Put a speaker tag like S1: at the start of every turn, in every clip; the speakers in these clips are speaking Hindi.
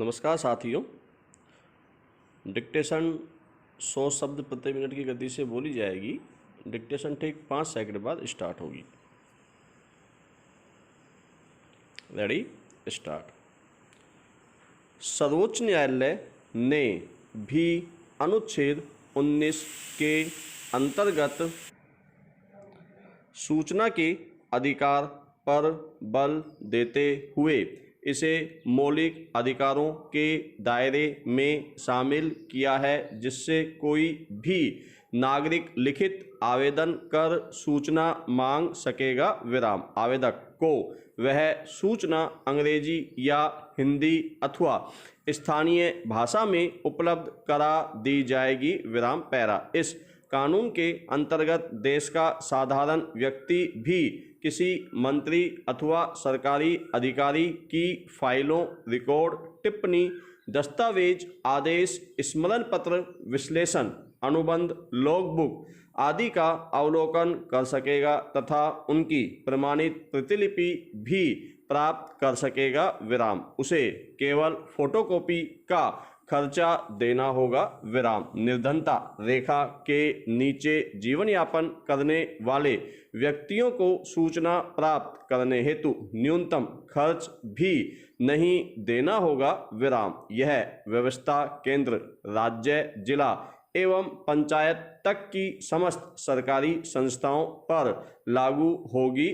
S1: नमस्कार साथियों। डिक्टेशन 100 शब्द प्रति मिनट की गति से बोली जाएगी। डिक्टेशन ठीक 5 सेकंड बाद स्टार्ट होगी। Ready, start. सर्वोच्च न्यायालय ने भी अनुच्छेद 19 के अंतर्गत सूचना के अधिकार पर बल देते हुए इसे मौलिक अधिकारों के दायरे में शामिल किया है, जिससे कोई भी नागरिक लिखित आवेदन कर सूचना मांग सकेगा। आवेदक को वह सूचना अंग्रेजी या हिंदी अथवा स्थानीय भाषा में उपलब्ध करा दी जाएगी। इस कानून के अंतर्गत देश का साधारण व्यक्ति भी किसी मंत्री अथवा सरकारी अधिकारी की फाइलों, रिकॉर्ड, टिप्पणी, दस्तावेज, आदेश, स्मरण पत्र, विश्लेषण, अनुबंध, लॉगबुक आदि का अवलोकन कर सकेगा तथा उनकी प्रमाणित प्रतिलिपि भी प्राप्त कर सकेगा। उसे केवल फोटोकॉपी का खर्चा देना होगा। निर्धनता रेखा के नीचे जीवन यापन करने वाले व्यक्तियों को सूचना प्राप्त करने हेतु न्यूनतम खर्च भी नहीं देना होगा। यह व्यवस्था केंद्र, राज्य, जिला एवं पंचायत तक की समस्त सरकारी संस्थाओं पर लागू होगी।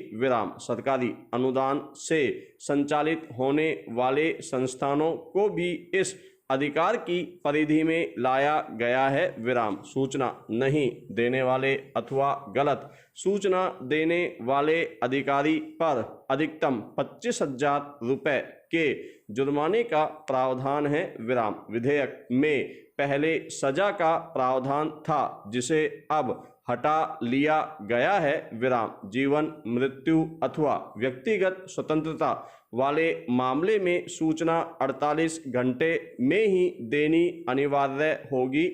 S1: सरकारी अनुदान से संचालित होने वाले संस्थानों को भी इस अधिकार की परिधि में लाया गया है। सूचना नहीं देने वाले अथवा गलत सूचना देने वाले अधिकारी पर अधिकतम 25,000 रुपये के जुर्माने का प्रावधान है। विधेयक में पहले सजा का प्रावधान था, जिसे अब हटा लिया गया है। जीवन, मृत्यु अथवा व्यक्तिगत स्वतंत्रता वाले मामले में सूचना 48 घंटे में ही देनी अनिवार्य होगी।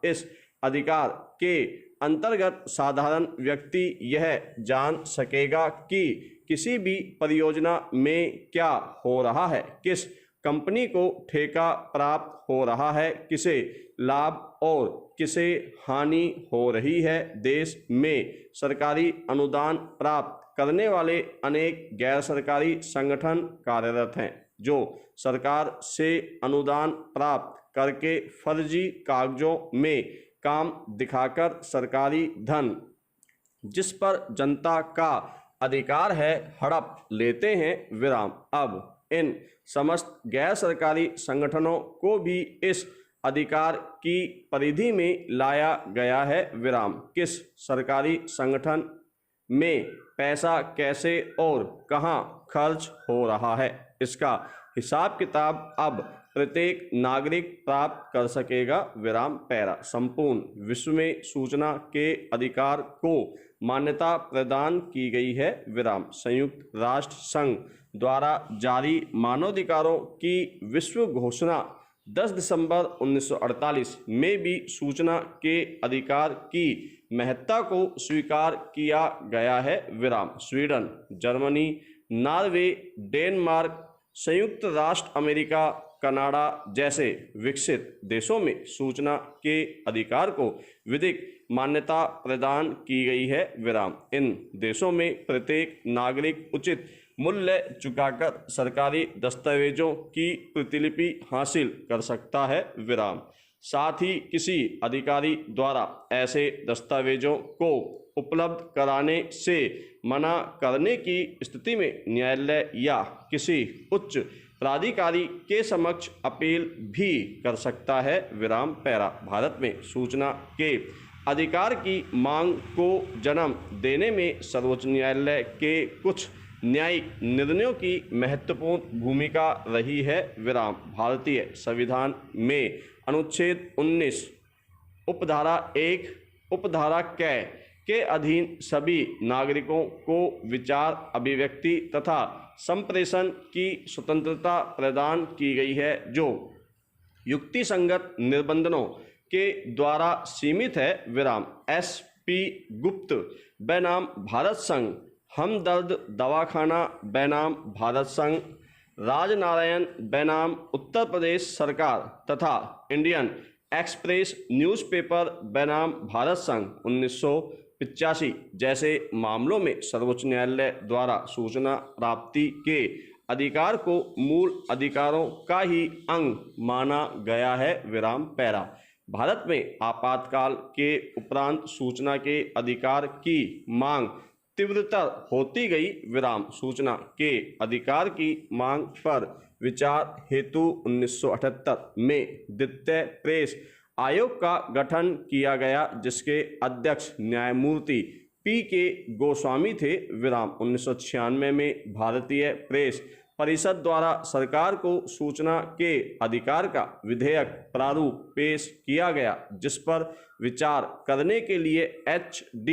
S1: इस अधिकार के अंतर्गत साधारण व्यक्ति यह जान सकेगा कि किसी भी परियोजना में क्या हो रहा है, किस कंपनी को ठेका प्राप्त हो रहा है, किसे लाभ और किसे हानि हो रही है। देश में सरकारी अनुदान प्राप्त करने वाले अनेक गैर सरकारी संगठन कार्यरत हैं, जो सरकार से अनुदान प्राप्त करके फर्जी कागजों में काम दिखाकर सरकारी धन, जिस पर जनता का अधिकार है, हड़प लेते हैं। अब इन समस्त गैर सरकारी संगठनों को भी इस अधिकार की परिधि में लाया गया है। किस सरकारी संगठन में पैसा कैसे और कहां खर्च हो रहा है, इसका हिसाब किताब अब प्रत्येक नागरिक प्राप्त कर सकेगा। संपूर्ण विश्व में सूचना के अधिकार को मान्यता प्रदान की गई है। संयुक्त राष्ट्र संघ द्वारा जारी मानवाधिकारों की विश्व घोषणा 10 दिसंबर 1948 में भी सूचना के अधिकार की महत्ता को स्वीकार किया गया है। स्वीडन, जर्मनी, नॉर्वे, डेनमार्क, संयुक्त राष्ट्र अमेरिका, कनाडा जैसे विकसित देशों में सूचना के अधिकार को विधिक मान्यता प्रदान की गई है। इन देशों में प्रत्येक नागरिक उचित मूल्य चुकाकर सरकारी दस्तावेजों की प्रतिलिपि हासिल कर सकता है। साथ ही किसी अधिकारी द्वारा ऐसे दस्तावेजों को उपलब्ध कराने से मना करने की स्थिति में न्यायालय या किसी उच्च प्राधिकारी के समक्ष अपील भी कर सकता है। भारत में सूचना के अधिकार की मांग को जन्म देने में सर्वोच्च न्यायालय के कुछ न्यायिक निर्णयों की महत्वपूर्ण भूमिका रही है। भारतीय संविधान में अनुच्छेद 19 उपधारा 1 उपधारा क के अधीन सभी नागरिकों को विचार, अभिव्यक्ति तथा संप्रेषण की स्वतंत्रता प्रदान की गई है, जो युक्तिसंगत निबंधनों के द्वारा सीमित है। SP गुप्त बनाम भारत संघ, हमदर्द दवाखाना बनाम भारत संघ, राजनारायण बनाम उत्तर प्रदेश सरकार तथा इंडियन एक्सप्रेस न्यूज़पेपर बनाम भारत संघ 1985 जैसे मामलों में सर्वोच्च न्यायालय द्वारा सूचना प्राप्ति के अधिकार को मूल अधिकारों का ही अंग माना गया है। विराम पैरा। भारत में आपातकाल के उपरांत सूचना के अधिकार की मांग तीव्रतर होती गई। विराम सूचना के अधिकार की मांग पर विचार हेतु 1978 में द्वितीय प्रेस आयोग का गठन किया गया, जिसके अध्यक्ष न्यायमूर्ति पी.के. गोस्वामी थे। विराम 1996 में भारतीय प्रेस परिषद द्वारा सरकार को सूचना के अधिकार का विधेयक प्रारूप पेश किया गया, जिस पर विचार करने के लिए H.D.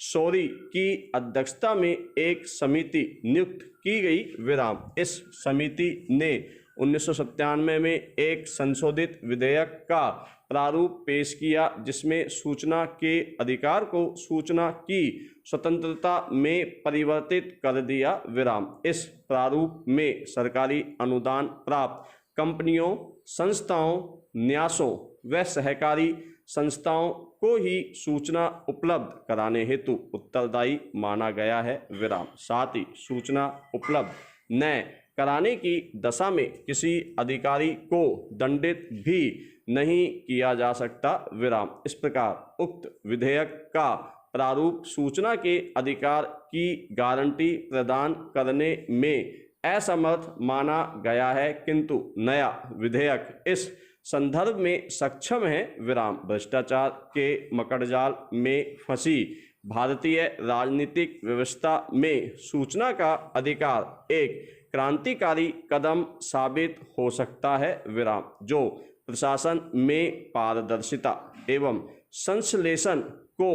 S1: शौरी की अध्यक्षता में एक समिति नियुक्त की गई। विराम इस समिति ने 1997 में एक संशोधित विधेयक का प्रारूप पेश किया, जिसमें सूचना के अधिकार को सूचना की स्वतंत्रता में परिवर्तित कर दिया। विराम इस प्रारूप में सरकारी अनुदान प्राप्त कंपनियों, संस्थाओं, न्यासों व सहकारी संस्थाओं को ही सूचना उपलब्ध कराने हेतु उत्तरदायी माना गया है। विराम साथ ही सूचना उपलब्ध न कराने की दशा में किसी अधिकारी को दंडित भी नहीं किया जा सकता। विराम इस प्रकार उक्त विधेयक का प्रारूप सूचना के अधिकार की गारंटी प्रदान करने में असमर्थ माना गया है, किंतु नया विधेयक इस संदर्भ में सक्षम है। विराम भ्रष्टाचार के मकड़जाल में फंसी भारतीय राजनीतिक व्यवस्था में सूचना का अधिकार एक क्रांतिकारी कदम साबित हो सकता है। विराम जो प्रशासन में पारदर्शिता एवं संश्लेषण को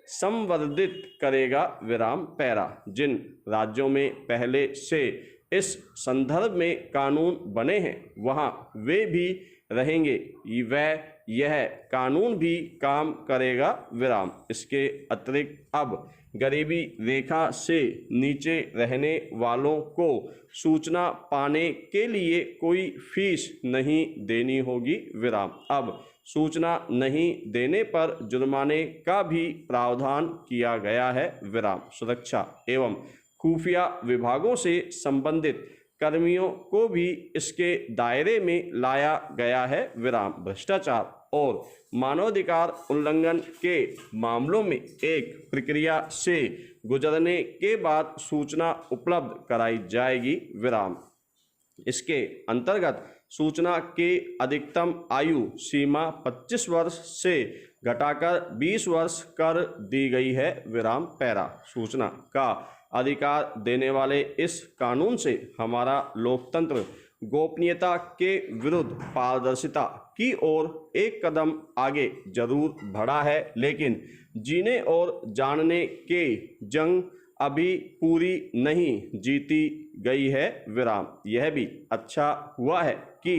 S1: संवर्धित करेगा। विराम पैरा। जिन राज्यों में पहले से इस संदर्भ में कानून बने हैं, वहां वे भी रहेंगे, वह यह कानून भी काम करेगा। विराम इसके अतिरिक्त अब गरीबी रेखा से नीचे रहने वालों को सूचना पाने के लिए कोई फीस नहीं देनी होगी। विराम अब सूचना नहीं देने पर जुर्माने का भी प्रावधान किया गया है। विराम सुरक्षा एवं खुफिया विभागों से संबंधित कर्मियों को भी इसके दायरे में लाया गया है। विराम भ्रष्टाचार और मानवाधिकार उल्लंघन के मामलों में एक प्रक्रिया से गुजरने के बाद सूचना उपलब्ध कराई जाएगी। विराम इसके अंतर्गत सूचना के अधिकतम आयु सीमा 25 वर्ष से घटाकर 20 वर्ष कर दी गई है। विराम पैरा। सूचना का अधिकार देने वाले इस कानून से हमारा लोकतंत्र गोपनीयता के विरुद्ध पारदर्शिता की ओर एक कदम आगे जरूर बढ़ा है, लेकिन जीने और जानने के जंग अभी पूरी नहीं जीती गई है। विराम यह भी अच्छा हुआ है कि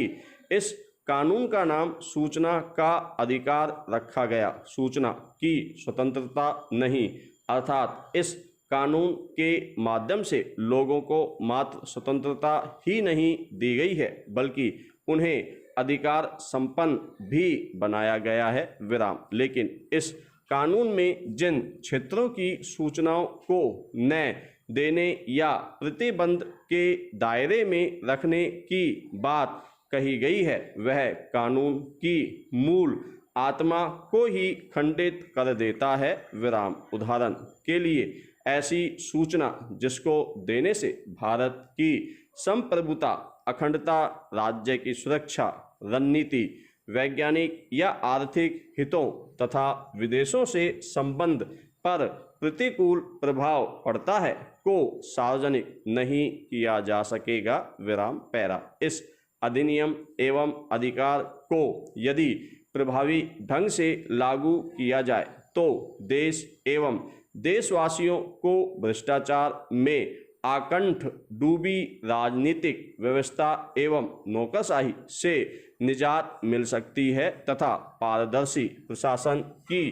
S1: इस कानून का नाम सूचना का अधिकार रखा गया, सूचना की स्वतंत्रता नहीं। अर्थात इस कानून के माध्यम से लोगों को मात्र स्वतंत्रता ही नहीं दी गई है, बल्कि उन्हें अधिकार संपन्न भी बनाया गया है। विराम लेकिन इस कानून में जिन क्षेत्रों की सूचनाओं को न देने या प्रतिबंध के दायरे में रखने की बात कही गई है, वह कानून की मूल आत्मा को ही खंडित कर देता है। विराम उदाहरण के लिए ऐसी सूचना जिसको देने से भारत की संप्रभुता, अखंडता, राज्य की सुरक्षा, रणनीति, वैज्ञानिक या आर्थिक हितों तथा विदेशों से संबंध पर प्रतिकूल प्रभाव पड़ता है, को सार्वजनिक नहीं किया जा सकेगा। विराम पैरा। इस अधिनियम एवं अधिकार को यदि प्रभावी ढंग से लागू किया जाए तो देश एवं देशवासियों को भ्रष्टाचार में आकंठ डूबी राजनीतिक व्यवस्था एवं नौकरशाही से निजात मिल सकती है तथा पारदर्शी प्रशासन की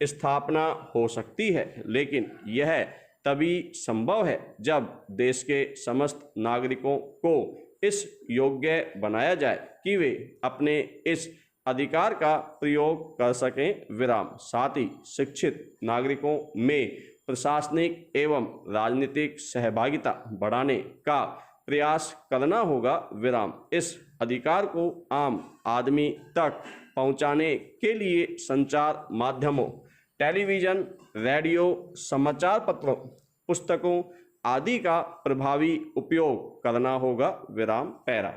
S1: स्थापना हो सकती है। लेकिन यह तभी संभव है जब देश के समस्त नागरिकों को इस योग्य बनाया जाए कि वे अपने इस अधिकार का प्रयोग कर सकें विराम। साथ ही शिक्षित नागरिकों में प्रशासनिक एवं राजनीतिक सहभागिता बढ़ाने का प्रयास करना होगा विराम। इस अधिकार को आम आदमी तक पहुंचाने के लिए संचार माध्यमों, टेलीविजन, रेडियो, समाचार पत्रों, पुस्तकों आदि का प्रभावी उपयोग करना होगा विराम पैरा।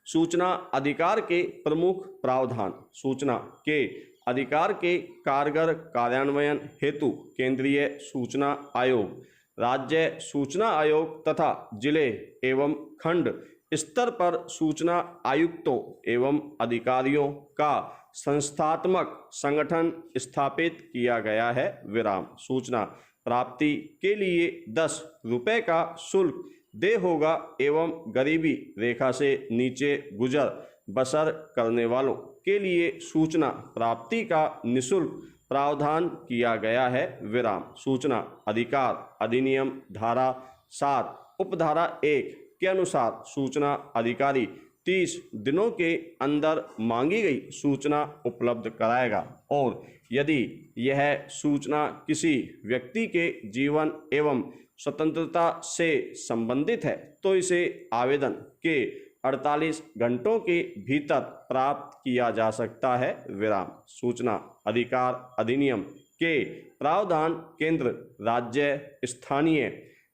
S1: सूचना अधिकार के प्रमुख प्रावधान। सूचना के अधिकार के कारगर कार्यान्वयन हेतु केंद्रीय सूचना आयोग, राज्य सूचना आयोग तथा जिले एवं खंड स्तर पर सूचना आयुक्तों एवं अधिकारियों का संस्थात्मक संगठन स्थापित किया गया है विराम। सूचना प्राप्ति के लिए 10 रुपये का शुल्क दे होगा एवं गरीबी रेखा से नीचे गुजर बसर करने वालों के लिए सूचना प्राप्ति का निःशुल्क प्रावधान किया गया है विराम। सूचना अधिकार अधिनियम धारा 7 उपधारा 1 के अनुसार सूचना अधिकारी 30 दिनों के अंदर मांगी गई सूचना उपलब्ध कराएगा और यदि यह सूचना किसी व्यक्ति के जीवन एवं स्वतंत्रता से संबंधित है तो इसे आवेदन के 48 घंटों के भीतर प्राप्त किया जा सकता है विराम। सूचना अधिकार अधिनियम के प्रावधान केंद्र, राज्य, स्थानीय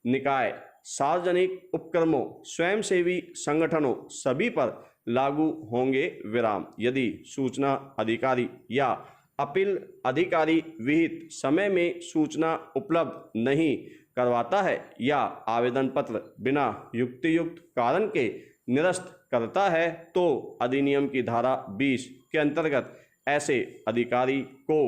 S1: निकाय, सार्वजनिक उपक्रमों, स्वयंसेवी संगठनों सभी पर लागू होंगे विराम। यदि सूचना अधिकारी या अपील अधिकारी विहित समय में सूचना उपलब्ध नहीं करवाता है या आवेदन पत्र बिना युक्तियुक्त कारण के निरस्त करता है तो अधिनियम की धारा 20 के अंतर्गत ऐसे अधिकारी को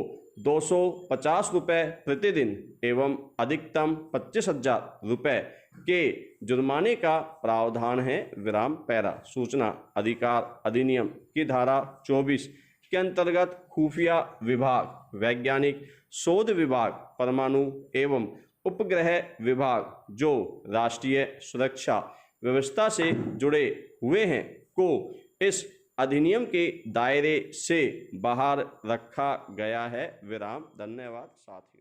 S1: 250 रुपये प्रतिदिन एवं अधिकतम 25,000 रुपये के जुर्माने का प्रावधान है विराम पैरा। सूचना अधिकार अधिनियम की धारा 24 के अंतर्गत खुफिया विभाग, वैज्ञानिक शोध विभाग, परमाणु एवं उपग्रह विभाग जो राष्ट्रीय सुरक्षा व्यवस्था से जुड़े हुए हैं को इस अधिनियम के दायरे से बाहर रखा गया है विराम। धन्यवाद साथियों।